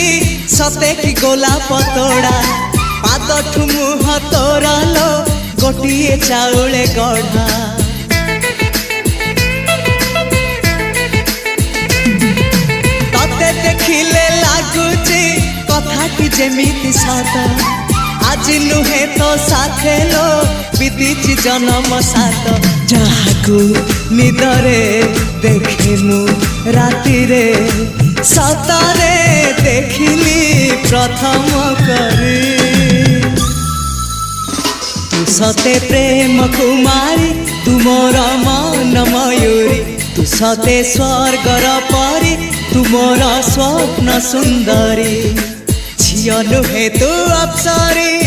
देखिली सते कि गोलाप तोड़ा पाद मुह तोर लो गोटे चाउले गढ़ा तते देखिले लगुची कथाटी जेमिति सत आज नुहे तो साथे लो बीतीची जन्म सात जहाकू निदरे देखे मु राति रे सतरे देखिली प्रथम करी तू सते प्रेम कुमारी तू मोर मन मयूरी तू सते स्वर्गर परी तू मोर स्वप्न सुंदरी झियो नुहे तू अप्सरी।